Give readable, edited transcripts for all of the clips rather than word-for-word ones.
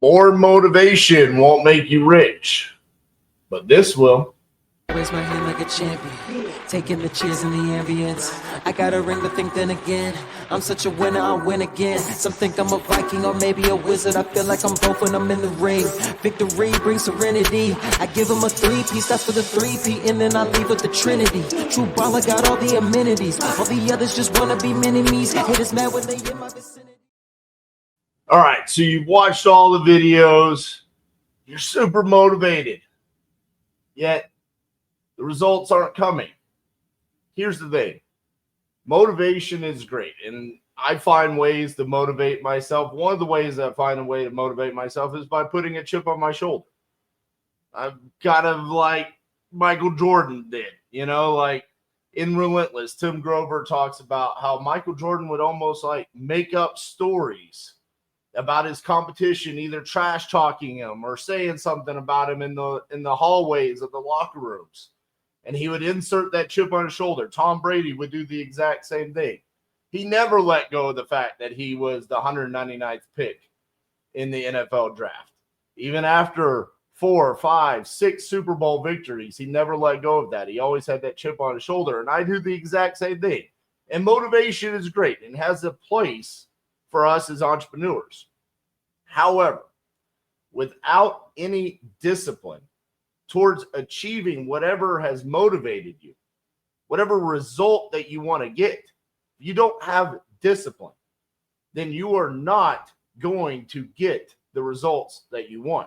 More motivation won't make you rich, but this will. Raise my hand like a champion, taking the cheers in the ambience. I got a ring to think then again. I'm such a winner, I'll win again. Some think I'm a Viking or maybe a wizard. I feel like I'm both when I'm in the ring. Victory brings serenity. I give them a three-piece, that's for the three-peat, and then I leave with the Trinity. True baller got all the amenities. All the others just wanna be mini-me's. Haters mad when they in my vicinity. All right, so you've watched all the videos. You're super motivated, yet the results aren't coming. Here's the thing. Motivation is great, and I find ways to motivate myself. One of the ways I find a way to motivate myself is by putting a chip on my shoulder. I'm kind of like Michael Jordan did, like in Relentless, Tim Grover talks about how Michael Jordan would almost like make up stories about his competition, either trash talking him or saying something about him in the hallways of the locker rooms. And he would insert that chip on his shoulder. Tom Brady would do the exact same thing. He never let go of the fact that he was the 199th pick in the NFL draft. Even after 4, 5, 6 Super Bowl victories, he never let go of that. He always had that chip on his shoulder. And I do the exact same thing. And motivation is great and has a place for us as entrepreneurs. However, without any discipline towards achieving whatever has motivated you, whatever result that you want to get, if you don't have discipline, then you are not going to get the results that you want.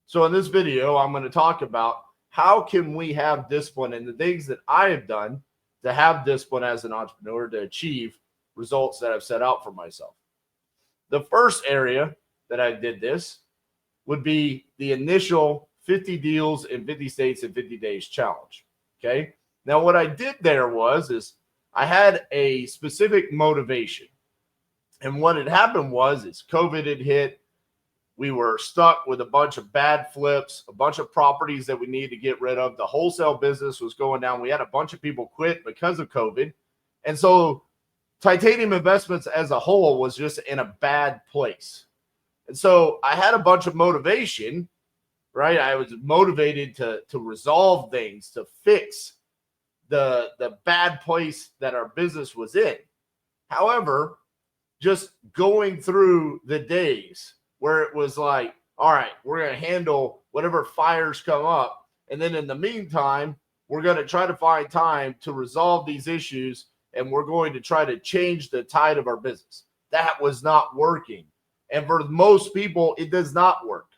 So in this video, I'm going to talk about how can we have discipline and the things that I have done to have discipline as an entrepreneur to achieve results that I've set out for myself. The first area that I did this would be the initial 50 deals in 50 states in 50 days challenge. Okay. Now what I did there is I had a specific motivation. And what had happened is COVID had hit. We were stuck with a bunch of bad flips, a bunch of properties that we needed to get rid of. The wholesale business was going down. We had a bunch of people quit because of COVID. And so Titanium Investments as a whole was just in a bad place. And so I had a bunch of motivation, right? I was motivated to resolve things, to fix the bad place that our business was in. However, just going through the days where it was like, all right, we're going to handle whatever fires come up. And then in the meantime, we're going to try to find time to resolve these issues. And we're going to try to change the tide of our business. That was not working. And for most people, it does not work.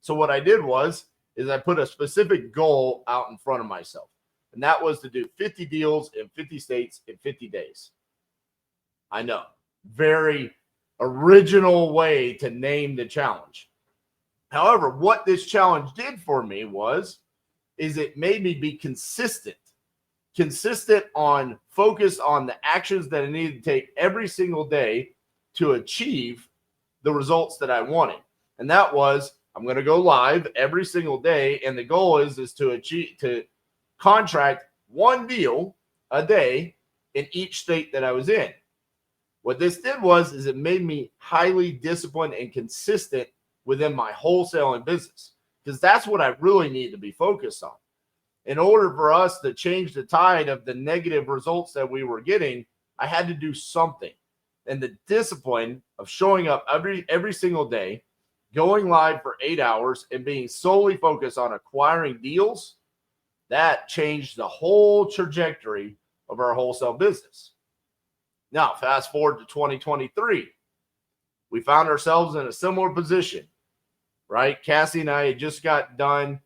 So what I did is I put a specific goal out in front of myself. And that was to do 50 deals in 50 states in 50 days. I know. Very original way to name the challenge. However, what this challenge did for me is it made me be consistent on focus on the actions that I needed to take every single day to achieve the results that I wanted. And that was, I'm going to go live every single day. And the goal is to contract one deal a day in each state that I was in. What this did is it made me highly disciplined and consistent within my wholesaling business, because that's what I really need to be focused on. In order for us to change the tide of the negative results that we were getting, I had to do something. And the discipline of showing up every single day, going live for 8 hours, and being solely focused on acquiring deals, that changed the whole trajectory of our wholesale business. Now, fast forward to 2023. We found ourselves in a similar position, right? Cassie and I had just got done,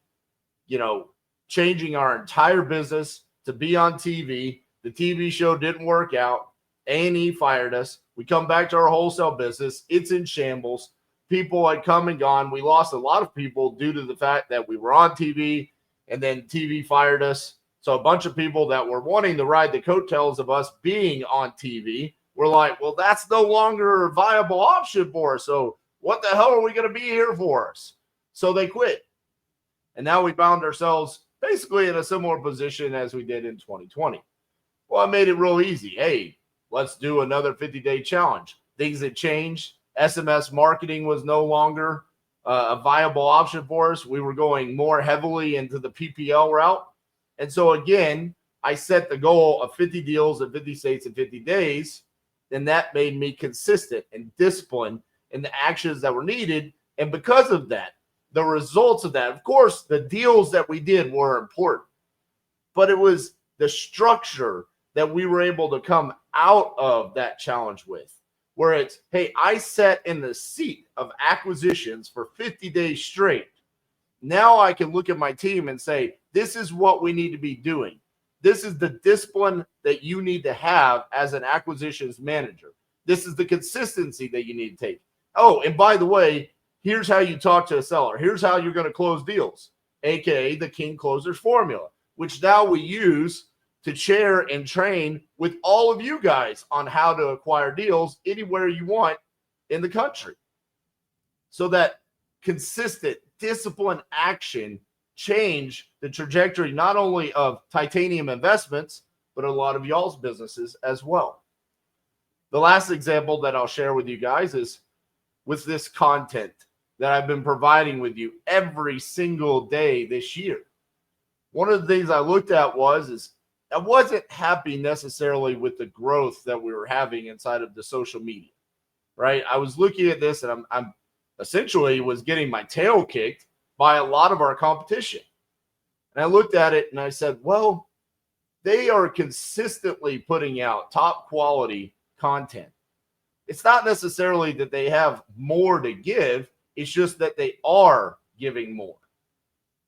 changing our entire business to be on TV. The TV show didn't work out. A&E fired us. We come back to our wholesale business. It's in shambles. People had come and gone. We lost a lot of people due to the fact that we were on TV and then TV fired us. So a bunch of people that were wanting to ride the coattails of us being on TV were like, well, that's no longer a viable option for us. So what the hell are we going to be here for us? So they quit. And now we found ourselves basically in a similar position as we did in 2020. Well, I made it real easy. Hey, let's do another 50-day challenge. Things had changed. SMS marketing was no longer a viable option for us. We were going more heavily into the PPL route. And so again, I set the goal of 50 deals in 50 states in 50 days. And that made me consistent and disciplined in the actions that were needed. And because of that, the results of that, of course, the deals that we did were important, but it was the structure that we were able to come out of that challenge with, where it's, hey, I sat in the seat of acquisitions for 50 days straight. Now I can look at my team and say, this is what we need to be doing. This is the discipline that you need to have as an acquisitions manager. This is the consistency that you need to take. Oh, and by the way, here's how you talk to a seller. Here's how you're going to close deals, aka the King Closers formula, which now we use to share and train with all of you guys on how to acquire deals anywhere you want in the country. So that consistent discipline action change the trajectory not only of Titanium Investments, but a lot of y'all's businesses as well. The last example that I'll share with you guys is with this content that I've been providing with you every single day this year. One of the things I looked at is I wasn't happy necessarily with the growth that we were having inside of the social media, right? I was looking at this and I'm essentially was getting my tail kicked by a lot of our competition. And I looked at it and I said, well, they are consistently putting out top quality content. It's not necessarily that they have more to give. It's just that they are giving more.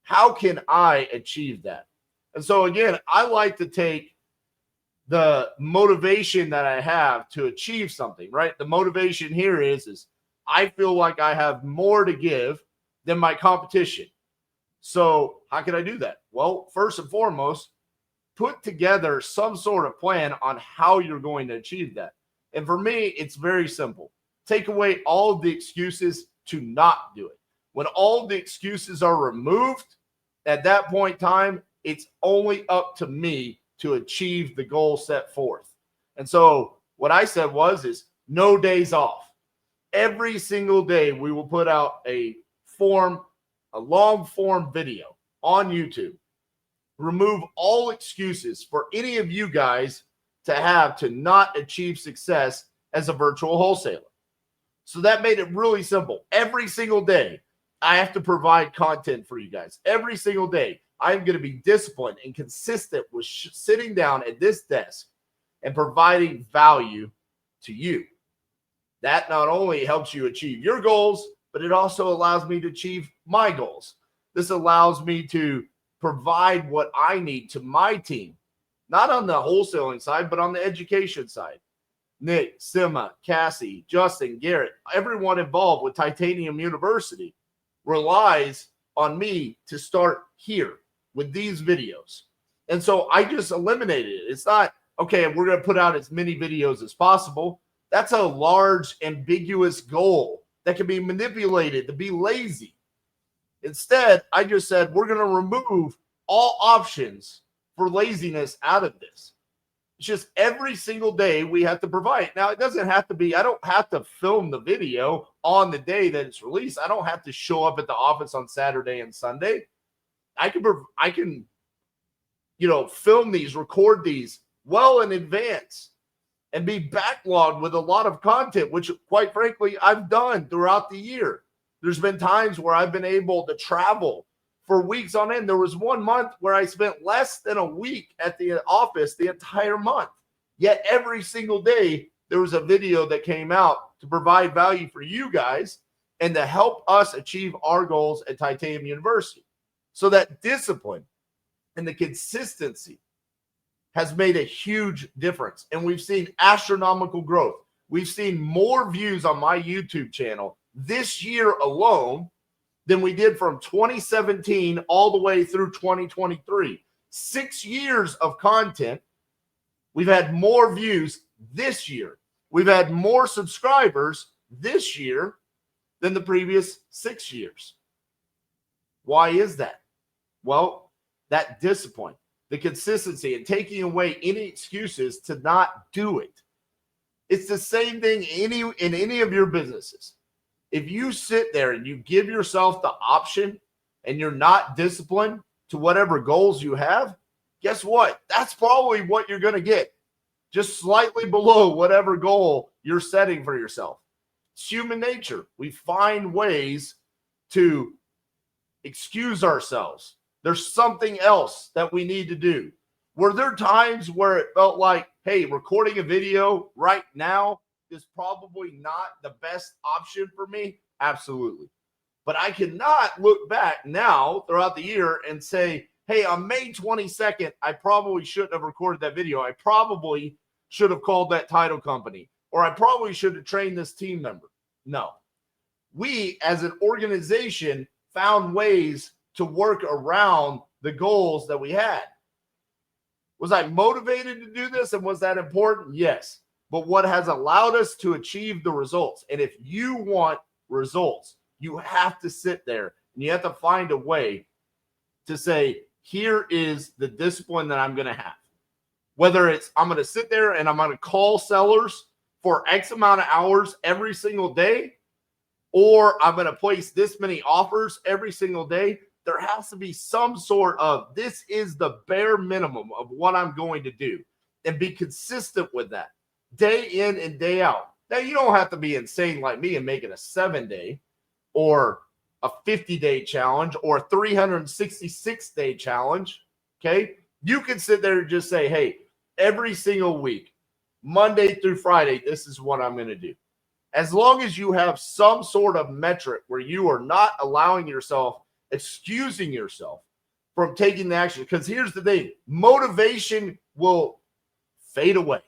How can I achieve that? And so again, I like to take the motivation that I have to achieve something, right? The motivation here is I feel like I have more to give than my competition. So how can I do that? Well, first and foremost, put together some sort of plan on how you're going to achieve that. And for me, it's very simple. Take away all of the excuses to not do it. When all the excuses are removed, at that point in time, it's only up to me to achieve the goal set forth. And so what I said is no days off. Every single day we will put out a long form video on YouTube. Remove all excuses for any of you guys to have to not achieve success as a virtual wholesaler. So that made it really simple. Every single day, I have to provide content for you guys. Every single day, I'm going to be disciplined and consistent with sitting down at this desk and providing value to you. That not only helps you achieve your goals, but it also allows me to achieve my goals. This allows me to provide what I need to my team, not on the wholesaling side, but on the education side. Nick, Sima, Cassie, Justin, Garrett, everyone involved with Titanium University relies on me to start here with these videos. And so I just eliminated it. It's not, okay, we're going to put out as many videos as possible. That's a large, ambiguous goal that can be manipulated to be lazy. Instead, I just said, we're going to remove all options for laziness out of this. It's just every single day we have to provide. Now, it doesn't have to be, I don't have to film the video on the day that it's released. I don't have to show up at the office on Saturday and Sunday. I can, film these, record these well in advance and be backlogged with a lot of content, which quite frankly, I've done throughout the year. There's been times where I've been able to travel for weeks on end. There was 1 month where I spent less than a week at the office the entire month. Yet every single day, there was a video that came out to provide value for you guys and to help us achieve our goals at Titanium University. So that discipline and the consistency has made a huge difference. And we've seen astronomical growth. We've seen more views on my YouTube channel this year alone than we did from 2017 all the way through 2023. 6 years of content. We've had more views this year. We've had more subscribers this year than the previous 6 years. Why is that? Well, that discipline, the consistency, and taking away any excuses to not do it. It's the same thing in any of your businesses. If you sit there and you give yourself the option and you're not disciplined to whatever goals you have, guess what? That's probably what you're going to get, just slightly below whatever goal you're setting for yourself. It's human nature. We find ways to excuse ourselves. There's something else that we need to do. Were there times where it felt like, hey, recording a video right now is probably not the best option for me? Absolutely. But I cannot look back now throughout the year and say, hey, on May 22nd, I probably shouldn't have recorded that video. I probably should have called that title company, or I probably should have trained this team member. No. We, as an organization, found ways to work around the goals that we had. Was I motivated to do this, and was that important? Yes. But what has allowed us to achieve the results? And if you want results, you have to sit there and you have to find a way to say, here is the discipline that I'm going to have. Whether it's I'm going to sit there and I'm going to call sellers for X amount of hours every single day, or I'm going to place this many offers every single day, there has to be some sort of, this is the bare minimum of what I'm going to do, and be consistent with that day in and day out. Now, you don't have to be insane like me and make it a 7-day or a 50-day challenge or a 366-day challenge. Okay. You can sit there and just say, hey, every single week, Monday through Friday, this is what I'm going to do. As long as you have some sort of metric where you are not allowing yourself, excusing yourself from taking the action. Because here's the thing, motivation will fade away.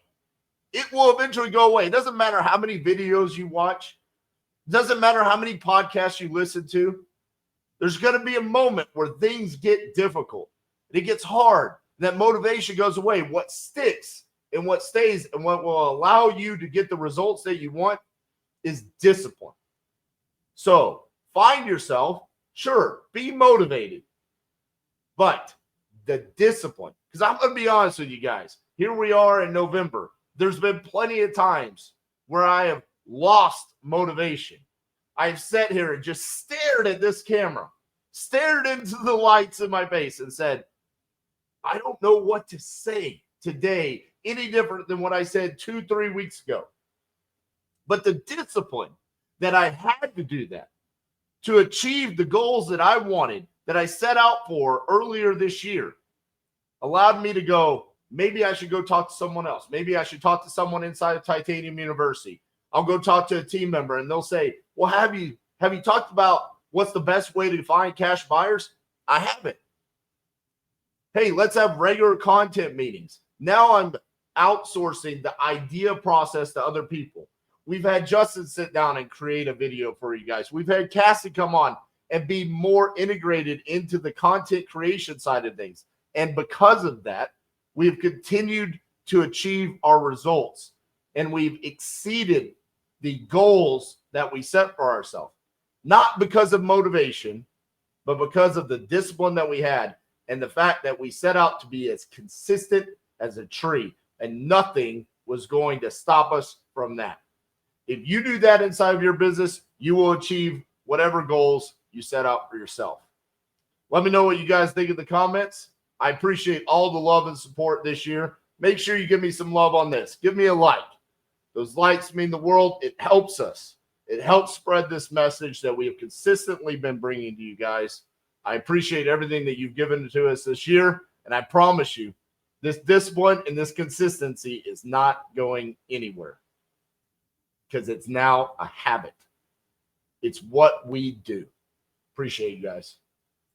It will eventually go away. It doesn't matter how many videos you watch. It doesn't matter how many podcasts you listen to. There's going to be a moment where things get difficult. It gets hard. That motivation goes away. What sticks and what stays and what will allow you to get the results that you want is discipline. So find yourself, sure, be motivated, but the discipline, because I'm going to be honest with you guys, here we are in November. There's been plenty of times where I have lost motivation. I've sat here and just stared at this camera, stared into the lights in my face and said, I don't know what to say today any different than what I said 2-3 weeks ago. But the discipline that I had to do that to achieve the goals that I wanted, that I set out for earlier this year, allowed me to go, maybe I should go talk to someone else. Maybe I should talk to someone inside of Titanium University. I'll go talk to a team member and they'll say, well, have you talked about what's the best way to find cash buyers? I haven't. Hey, let's have regular content meetings. Now I'm outsourcing the idea process to other people. We've had Justin sit down and create a video for you guys. We've had Cassie come on and be more integrated into the content creation side of things. And because of that, we've continued to achieve our results. And we've exceeded the goals that we set for ourselves. Not because of motivation, but because of the discipline that we had and the fact that we set out to be as consistent as a tree. And nothing was going to stop us from that. If you do that inside of your business, you will achieve whatever goals you set out for yourself. Let me know what you guys think in the comments. I appreciate all the love and support this year. Make sure you give me some love on this. Give me a like. Those likes mean the world. It helps us. It helps spread this message that we have consistently been bringing to you guys. I appreciate everything that you've given to us this year. And I promise you, this discipline and this consistency is not going anywhere. Because it's now a habit. It's what we do. Appreciate you guys.